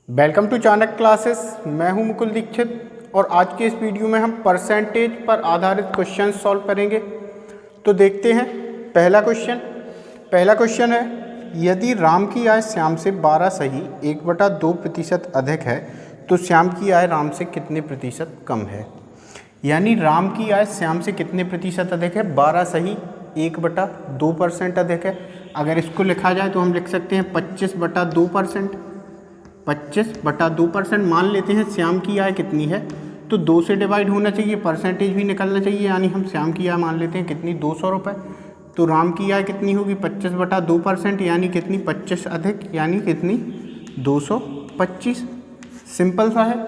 Welcome to Chanakya classes. मैं हूं मुकुल दीक्षित और आज के इस वीडियो में हम परसेंटेज पर आधारित क्वेश्चन सॉल्व करेंगे। तो देखते हैं पहला क्वेश्चन है, यदि राम की आय श्याम से 12 सही 1/2% अधिक है तो श्याम की आय राम से कितने प्रतिशत कम है। यानी राम की आय श्याम से कितने प्रतिशत अधिक है, 12 सही 1/2% अधिक है। अगर इसको लिखा जाए तो हम लिख सकते हैं 25/2%। 25/2% मान लेते हैं। श्याम की आय कितनी है तो 2 से डिवाइड होना चाहिए, परसेंटेज भी निकलना चाहिए। यानी हम श्याम की आय मान लेते हैं कितनी, 200 रुपये। तो राम की आय कितनी होगी, 25/2%, यानी कितनी, 25 अधिक, यानी कितनी, 225। सिंपल सा है।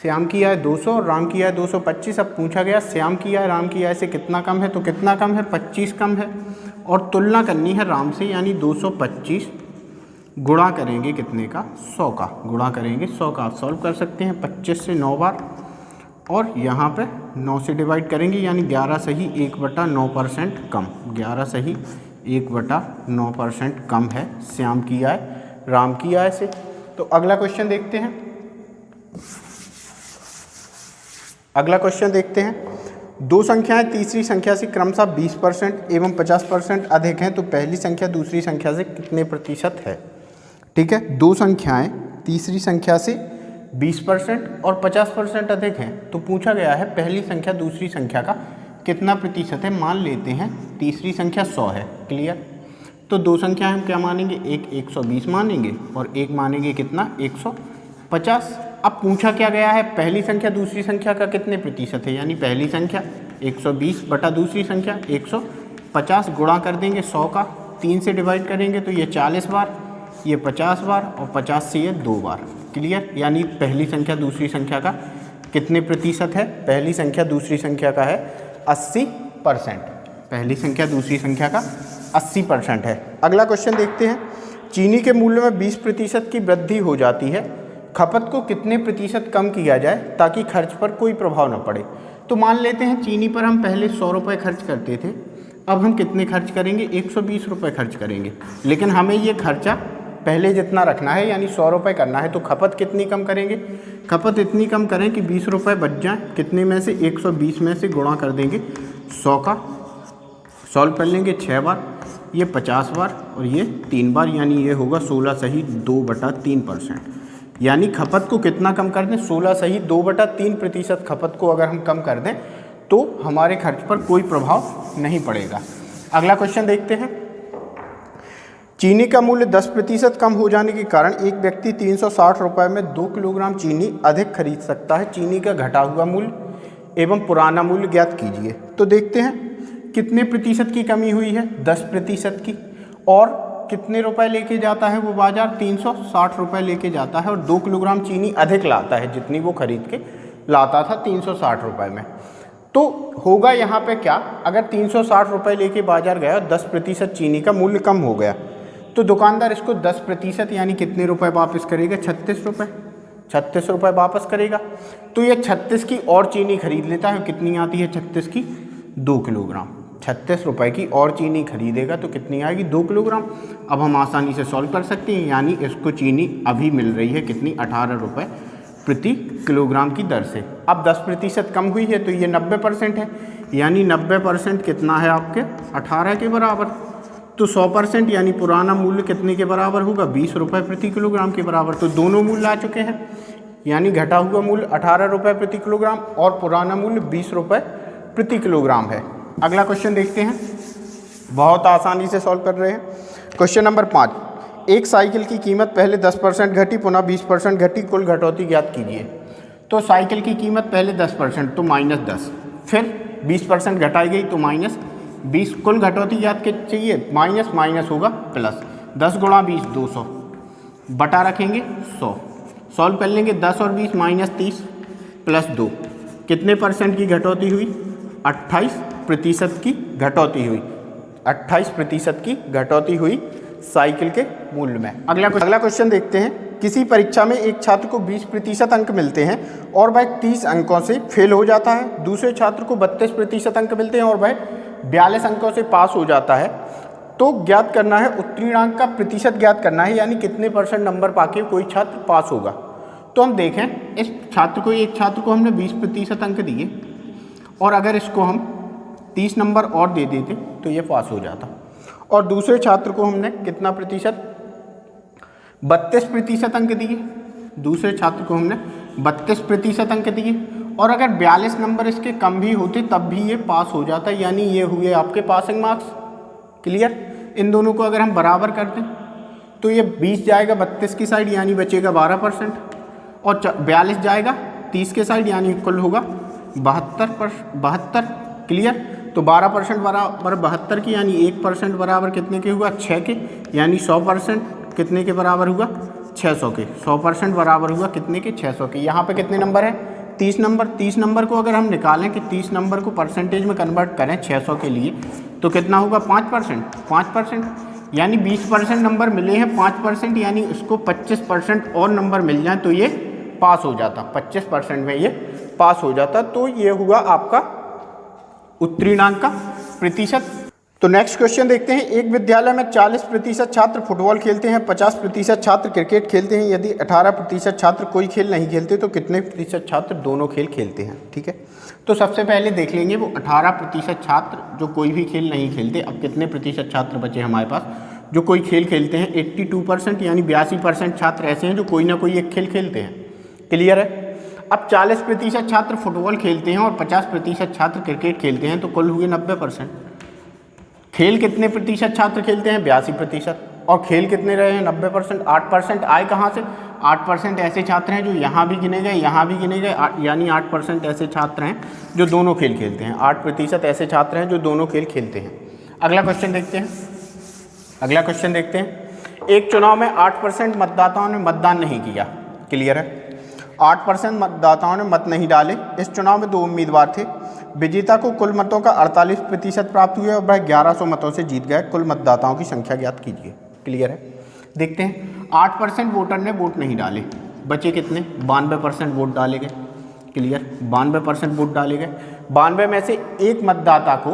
श्याम की आय 200 और राम की आय 225। अब पूछा गया श्याम की आय राम की आय से कितना कम है, तो कितना कम है, 25 कम है। और तुलना करनी है राम से, यानी 225 गुणा करेंगे कितने का, 100 का। गुणा करेंगे 100 का। आप सॉल्व कर सकते हैं 25 से 9 बार और यहाँ पे 9 से डिवाइड करेंगे, यानी 11 सही 1/9% कम। 11 सही 1/9% कम है श्याम की आय राम की आय से। तो अगला क्वेश्चन देखते हैं। दो संख्याएं तीसरी संख्या से क्रमशः 20% एवं 50% अधिक हैं तो पहली संख्या दूसरी संख्या से कितने प्रतिशत है। ठीक है, दो संख्याएं तीसरी संख्या से 20% और 50% अधिक हैं तो पूछा गया है पहली संख्या दूसरी संख्या का कितना प्रतिशत है। मान लेते हैं तीसरी संख्या 100 है। क्लियर। तो दो संख्या हम क्या मानेंगे, एक 120 मानेंगे और एक मानेंगे कितना, 150। अब पूछा क्या गया है, पहली संख्या दूसरी संख्या का कितने प्रतिशत है। यानी पहली संख्या 120 बटा दूसरी संख्या 150 गुणा कर देंगे 100 का, 3 से डिवाइड करेंगे तो ये 40 बार, ये 50 बार और 50 से ये 2 बार। क्लियर। यानी पहली संख्या दूसरी संख्या का कितने प्रतिशत है, पहली संख्या दूसरी संख्या का है 80%। पहली संख्या दूसरी संख्या का 80% है। अगला क्वेश्चन देखते हैं। चीनी के मूल्य में 20% की वृद्धि हो जाती है, खपत को कितने प्रतिशत कम किया जाए ताकि खर्च पर कोई प्रभाव न पड़े। तो मान लेते हैं चीनी पर हम पहले 100 रुपये खर्च करते थे, अब हम कितने खर्च करेंगे, 120 रुपये खर्च करेंगे। लेकिन हमें ये खर्चा पहले जितना रखना है, यानी 100 रुपये करना है। तो खपत कितनी कम करेंगे, खपत इतनी कम करें कि 20 रुपये बच जाएँ। कितने में से, 120 में से गुणा कर देंगे 100 का। सॉल्व कर लेंगे 6 बार, ये 50 बार और ये 3 बार, यानी ये होगा 16 सही 2/3%। यानी खपत को कितना कम कर दें, 16 सही 2/3% खपत को अगर हम कम कर दें तो हमारे खर्च पर कोई प्रभाव नहीं पड़ेगा। अगला क्वेश्चन देखते हैं। चीनी का मूल्य 10% कम हो जाने के कारण एक व्यक्ति 360 रुपये में 2 किलोग्राम चीनी अधिक खरीद सकता है। चीनी का घटा हुआ मूल्य एवं पुराना मूल्य ज्ञात कीजिए। तो देखते हैं कितने प्रतिशत की कमी हुई है, 10% की। और कितने रुपए लेके जाता है वो बाजार, 360 रुपये लेके जाता है और 2 किलोग्राम चीनी अधिक लाता है जितनी वो खरीद के लाता था 360 रुपये में। तो होगा यहाँ पे क्या, अगर 360 रुपये लेके बाजार गया और 10% चीनी का मूल्य कम हो गया तो दुकानदार इसको 10% यानी कितने रुपए वापस करेगा, 36 रुपये। 36 रुपये वापस करेगा। तो ये 36 की और चीनी खरीद लेता है। कितनी आती है 36 की, 2 किलोग्राम। 36 रुपये की और चीनी खरीदेगा तो कितनी आएगी, 2 किलोग्राम। अब हम आसानी से सॉल्व कर सकते हैं। यानी इसको चीनी अभी मिल रही है कितनी, 18 रुपये प्रति किलोग्राम की दर से। अब 10% कम हुई है तो ये 90% है। यानी 90% कितना है आपके, 18 के बराबर। तो 100% यानी पुराना मूल्य कितने के बराबर होगा, 20 रुपये प्रति किलोग्राम के बराबर। तो दोनों मूल्य आ चुके हैं। यानी घटा हुआ मूल्य 18 रुपये प्रति किलोग्राम और पुराना मूल्य 20 रुपये प्रति किलोग्राम है। अगला क्वेश्चन देखते हैं। बहुत आसानी से सॉल्व कर रहे हैं। Question number 5। एक साइकिल की कीमत पहले 10% घटी, पुनः 20% घटी, कुल घटौती ज्ञात कीजिए। तो साइकिल की कीमत पहले 10% तो -10, फिर 20% घटाई गई तो -20, कुल घटौती ज्ञात चाहिए, माइनस माइनस होगा प्लस। 10 गुणा 20 200, बटा रखेंगे 100। सॉल्व कर लेंगे 10 और 20 -30 प्लस 2, कितने परसेंट की घटौती हुई, 28% की घटौती हुई। 28% की घटौती हुई साइकिल के मूल्य में। अगला क्वेश्चन देखते हैं। किसी परीक्षा में एक छात्र को 20% अंक मिलते हैं और वह 30 अंकों से फेल हो जाता है। दूसरे छात्र को 32% अंक मिलते हैं और वह 42 अंकों से पास हो जाता है। तो ज्ञात करना है उत्तीर्णांक का प्रतिशत ज्ञात करना है, यानी कितने % नंबर पाके कोई छात्र पास होगा। तो हम देखें इस छात्र को, एक छात्र को हमने 20% अंक दिए और अगर इसको हम 30 नंबर और दे देते तो ये पास हो जाता। और दूसरे छात्र को हमने कितना प्रतिशत, 32% अंक दिए, दूसरे छात्र को हमने 32% अंक दिए और अगर 42 नंबर इसके कम भी होते तब भी ये पास हो जाता, यानी ये हुए आपके पासिंग मार्क्स। क्लियर। इन दोनों को अगर हम बराबर कर दें तो ये 20 जाएगा 32 की साइड, यानी बचेगा 12%, और 42 जाएगा 30 के साइड, यानी कुल होगा 72। क्लियर। तो 12% बराबर 72 की, यानी 1% बराबर कितने के हुआ, 6 के, यानी 100% कितने के बराबर हुआ, 600 के। 100% बराबर हुआ कितने के, 600 के। यहाँ पे कितने नंबर है, 30 नंबर। 30 नंबर को अगर हम निकालें कि 30 नंबर को परसेंटेज में कन्वर्ट करें 600 के लिए तो कितना होगा, 5%, यानी 20% नंबर मिले हैं, 5%, यानी उसको 25% और नंबर मिल जाए तो ये पास हो जाता, 25% में ये पास हो जाता। तो ये हुआ आपका उत्तीर्णांक का प्रतिशत। तो नेक्स्ट क्वेश्चन देखते हैं। एक विद्यालय में 40% छात्र फुटबॉल खेलते हैं, 50% छात्र क्रिकेट खेलते हैं। यदि 18% छात्र कोई खेल नहीं खेलते तो कितने प्रतिशत छात्र दोनों खेल खेलते हैं। ठीक है, तो सबसे पहले देख लेंगे वो 18% छात्र जो कोई भी खेल नहीं खेलते। अब कितने प्रतिशत छात्र बचे हमारे पास जो कोई खेल खेलते हैं, 82%, यानी 82% छात्र ऐसे हैं जो कोई ना कोई एक खेल खेलते हैं। क्लियर है। अब 40% छात्र फुटबॉल खेलते हैं और 50% छात्र क्रिकेट खेलते हैं, तो कुल हुए 90%। खेल कितने प्रतिशत छात्र खेलते हैं, 82%, और खेल कितने रहे हैं, 90%। 8% आए कहाँ से, 8% ऐसे छात्र हैं जो यहाँ भी गिने गए, यहाँ भी गिने गए, यानी 8% ऐसे छात्र हैं जो दोनों खेल खेलते हैं। 8% ऐसे छात्र हैं जो दोनों खेल खेलते हैं। अगला क्वेश्चन देखते हैं। एक चुनाव में 8% मतदाताओं ने मतदान नहीं किया। क्लियर है। 8% मतदाताओं ने मत नहीं डाले। इस चुनाव में 2 उम्मीदवार थे। विजेता को कुल मतों का 48% प्राप्त हुए और वह 1100 मतों से जीत गए। कुल मतदाताओं की संख्या ज्ञात कीजिए। क्लियर है। देखते हैं, 8% वोटर ने वोट नहीं डाले, बचे कितने, 92% वोट डाले गए। क्लियर, 92% वोट डाले गए। 92 में से एक मतदाता को,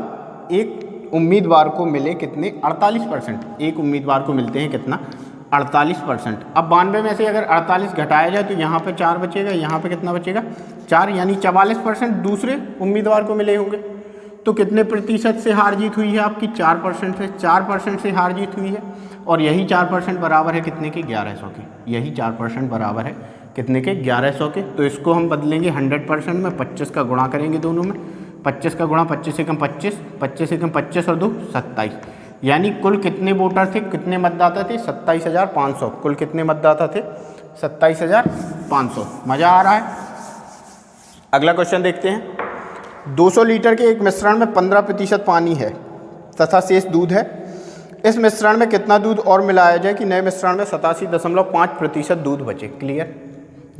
एक उम्मीदवार को मिले कितने, 48%। एक उम्मीदवार को मिलते हैं कितना, 48%। अब 92 में से अगर 48 घटाया जाए तो यहाँ पे 4 बचेगा, यहाँ पे कितना बचेगा, 4, यानी 44% दूसरे उम्मीदवार को मिले होंगे। तो कितने प्रतिशत से हार जीत हुई है आपकी, 4% से। 4% से हार जीत हुई है और यही 4% बराबर है कितने के, 1100 के। यही 4% बराबर है कितने के, 1100 के। तो इसको हम बदलेंगे 100% में, 25 का गुणा करेंगे दोनों में। 25 का गुणा 25 एकम 25, 25 एकम 25 और 2 27, यानी कुल कितने वोटर थे, कितने मतदाता थे, 27,500। कुल कितने मतदाता थे, 27,500। मज़ा आ रहा है। अगला क्वेश्चन देखते हैं। 200 लीटर के एक मिश्रण में 15% पानी है तथा शेष दूध है। इस मिश्रण में कितना दूध और मिलाया जाए कि नए मिश्रण में 87.5% दूध बचे। क्लियर।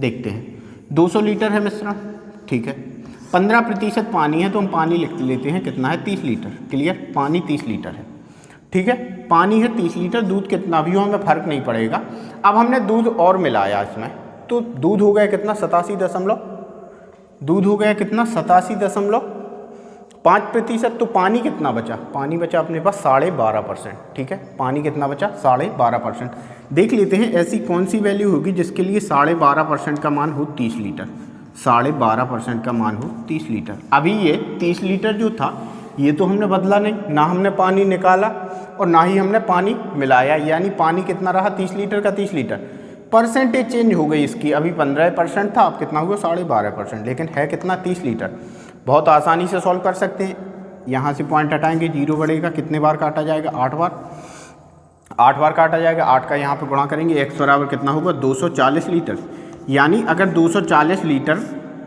देखते हैं, 200 लीटर है मिश्रण, ठीक है, 15% पानी है तो हम पानी लिख लेते हैं, कितना है, 30 लीटर। क्लियर, पानी 30 लीटर है। ठीक है, पानी है 30 लीटर, दूध कितना भी हो हमें फ़र्क नहीं पड़ेगा। अब हमने दूध और मिलाया इसमें, तो दूध हो गया कितना, 87.5%। तो पानी कितना बचा, पानी बचा अपने पास 12.5%। ठीक है, पानी कितना बचा, 12.5%। देख लेते हैं ऐसी कौन सी वैल्यू होगी जिसके लिए 12.5% का मान हो 30 लीटर। 12.5% का मान हो 30 लीटर। अभी ये 30 लीटर जो था ये तो हमने बदला नहीं, ना हमने पानी निकाला और ना ही हमने पानी मिलाया, यानी पानी कितना रहा, 30 लीटर का 30 लीटर। परसेंटेज चेंज हो गई इसकी, अभी 15% था, अब कितना हुआ, 12.5%, लेकिन है कितना, 30 लीटर। बहुत आसानी से सॉल्व कर सकते हैं। यहाँ से पॉइंट हटाएंगे, 0 बढ़ेगा, कितने बार काटा जाएगा, 8 बार। 8 बार काटा जाएगा, 8 का यहाँ पे गुणा करेंगे, x बराबर कितना होगा, 240 लीटर। यानी अगर 240 लीटर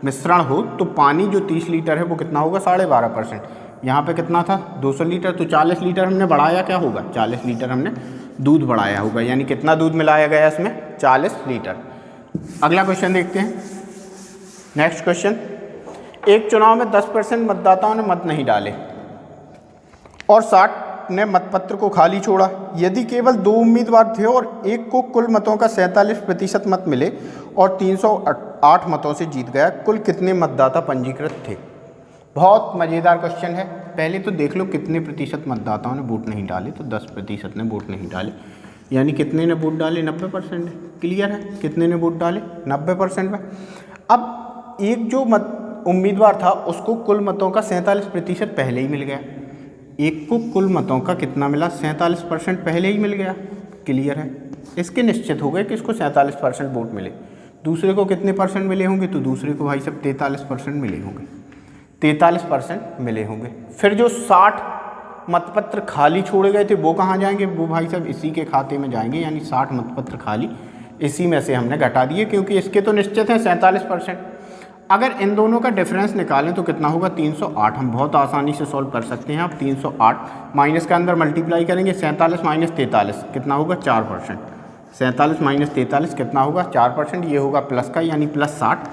मिश्रण हो तो पानी जो 30 लीटर है वो कितना होगा, 12.5%। यहाँ पे कितना था, 200 लीटर, तो 40 लीटर हमने बढ़ाया, क्या होगा, 40 लीटर हमने दूध बढ़ाया होगा, यानी कितना दूध मिलाया गया इसमें, 40 लीटर। अगला क्वेश्चन देखते हैं। नेक्स्ट क्वेश्चन, एक चुनाव में 10% मतदाताओं ने मत नहीं डाले और 60 ने मतपत्र को खाली छोड़ा। यदि केवल 2 उम्मीदवार थे और एक को कुल मतों का 47% मत मिले और 308 मतों से जीत गया, कुल कितने मतदाता पंजीकृत थे। बहुत मज़ेदार क्वेश्चन है। पहले तो देख लो कितने प्रतिशत मतदाताओं ने वोट नहीं डाले, तो 10% ने वोट नहीं डाले, यानी कितने ने वोट डाले, 90% है। क्लियर है, कितने ने वोट डाले, 90% में। अब एक जो उम्मीदवार था उसको कुल मतों का 47% पहले ही मिल गया, एक को कुल मतों का कितना मिला, 47% पहले ही मिल गया। क्लियर है, इसके निश्चित हो गए कि इसको 47% वोट मिले। दूसरे को कितने परसेंट मिले होंगे, तो दूसरे को भाई साहब 43% मिले होंगे, 43% मिले होंगे। फिर जो 60 मतपत्र खाली छोड़े गए थे वो कहाँ जाएंगे, वो भाई साहब इसी के खाते में जाएंगे, यानी 60 मतपत्र खाली इसी में से हमने घटा दिए, क्योंकि इसके तो निश्चित है 47%। अगर इन दोनों का डिफरेंस निकालें तो कितना होगा, 308। हम बहुत आसानी से सॉल्व कर सकते हैं। आप 308 माइनस का अंदर मल्टीप्लाई करेंगे, 47 माइनस 43 कितना होगा, 4%। 47 माइनस 43 कितना होगा, 4%। ये होगा प्लस का, यानी प्लस 60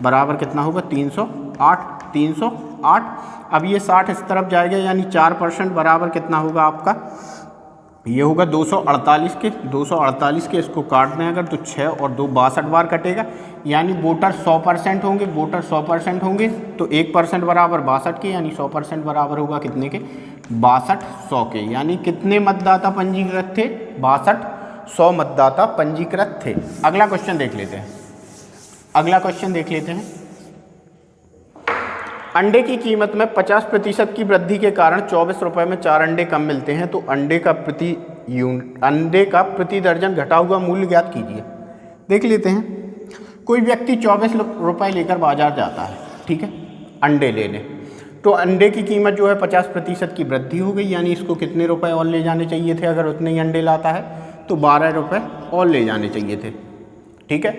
बराबर कितना होगा, 308। 308। अब ये 60 इस तरफ जाएगा, यानी 4% बराबर कितना होगा आपका, ये होगा 248 के। 248 के इसको काट दें अगर, तो 6 और 2 62 बार कटेगा, यानी वोटर 100% होंगे। वोटर 100% होंगे तो 1% बराबर 62 के, यानी 100% बराबर होगा कितने के, 62 100 के। यानी कितने मतदाता पंजीकृत थे, 62 100 मतदाता पंजीकृत थे। अगला क्वेश्चन देख लेते हैं। अगला क्वेश्चन देख लेते हैं। अंडे की कीमत में 50% की वृद्धि के कारण 24 रुपये में 4 अंडे कम मिलते हैं, तो अंडे का प्रति दर्जन घटा हुआ मूल्य ज्ञात कीजिए। देख लेते हैं। कोई व्यक्ति 24 रुपये लेकर बाजार जाता है, ठीक है, अंडे लेने। तो अंडे की कीमत जो है 50% की वृद्धि हो गई, यानी इसको कितने रुपए और ले जाने चाहिए थे, अगर उतने ही अंडे लाता है तो 12 रुपये और ले जाने चाहिए थे, ठीक है।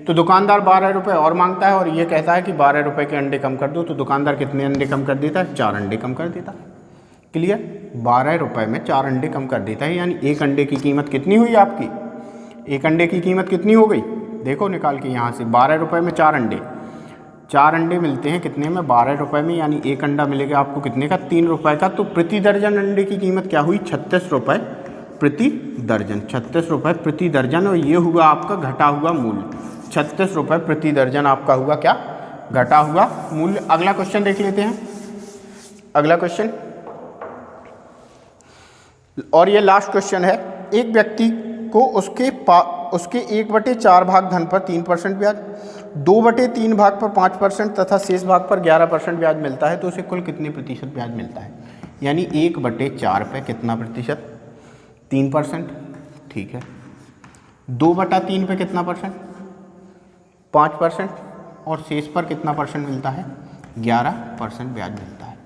तो दुकानदार 12 रुपये और मांगता है और ये कहता है कि 12 रुपये के अंडे कम कर दो, तो दुकानदार कितने अंडे कम कर देता है, 4 अंडे कम कर देता है। क्लियर, 12 रुपये में 4 अंडे कम कर देता है, यानी एक अंडे की कीमत कितनी हुई आपकी, एक अंडे की कीमत कितनी हो गई, देखो निकाल के यहाँ से, 12 रुपये में 4 अंडे, 4 अंडे मिलते हैं कितने में, 12 रुपये में, यानी एक अंडा मिलेगा आपको कितने का, 3 रुपये का। तो प्रति दर्जन अंडे की कीमत क्या हुई, 36 रुपये प्रति दर्जन, 36 रुपये प्रति दर्जन। और ये हुआ आपका घटा हुआ मूल्य, 36 रुपये प्रति दर्जन आपका हुआ क्या, घटा हुआ मूल्य। अगला क्वेश्चन देख लेते हैं। अगला क्वेश्चन, और ये लास्ट क्वेश्चन है। एक व्यक्ति को उसके 1/4 भाग धन पर 3% ब्याज, 2/3 भाग पर 5% तथा शेष भाग पर 11% ब्याज मिलता है, तो उसे कुल कितने प्रतिशत ब्याज मिलता है। यानी 1/4 पे कितना प्रतिशत, 3%, ठीक है। 2/3 पे कितना परसेंट, 5%, और शेष पर कितना परसेंट मिलता है, 11% ब्याज मिलता है।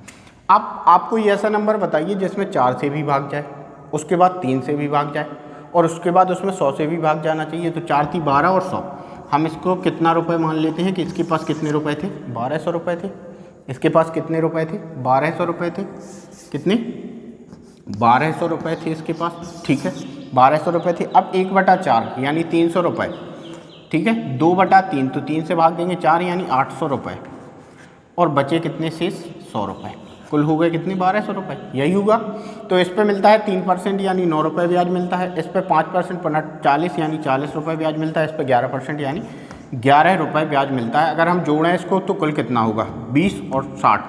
अब आपको ये ऐसा नंबर बताइए जिसमें 4 से भी भाग जाए, उसके बाद 3 से भी भाग जाए, और उसके बाद उसमें 100 से भी भाग जाना चाहिए। तो 4 थी 12 और 100, हम इसको कितना रुपए मान लेते हैं कि इसके पास कितने रुपए थे, 1200 रुपये थे। इसके पास कितने रुपए थे, 1200 रुपये थे। कितने, 1200 रुपये थे इसके पास, ठीक है, 1200 रुपये थे। अब 1/4 यानी 300 रुपये, ठीक है। 2/3 तो 3 से भाग देंगे 4, यानी 800 रुपये, और बचे कितने शेष, 100 रुपये। कुल हो गए कितने, 1200 रुपये, यही हुआ। तो इस पे मिलता है 3% यानी 9 रुपये ब्याज मिलता है। इस पे 5% 40 यानी 40 रुपये ब्याज मिलता है। इस पे 11% यानी 11 रुपये ब्याज मिलता है। अगर हम जोड़ें इसको तो कुल कितना होगा, 20 और 60,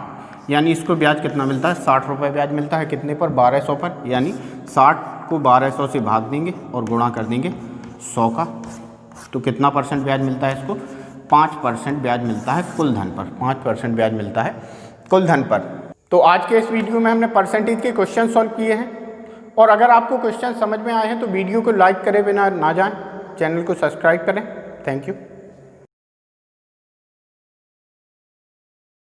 यानी इसको ब्याज कितना मिलता है, 60 रुपये ब्याज मिलता है। कितने पर, 1200 पर, यानी 60 को 1200 से भाग देंगे और गुणा कर देंगे 100 का, तो कितना परसेंट ब्याज मिलता है इसको, 5% ब्याज मिलता है कुल धन पर, 5% ब्याज मिलता है कुल धन पर। तो आज के इस वीडियो में हमने परसेंटेज के क्वेश्चन सॉल्व किए हैं, और अगर आपको क्वेश्चन समझ में आए हैं तो वीडियो को लाइक करे बिना ना जाएं, चैनल को सब्सक्राइब करें। Thank you.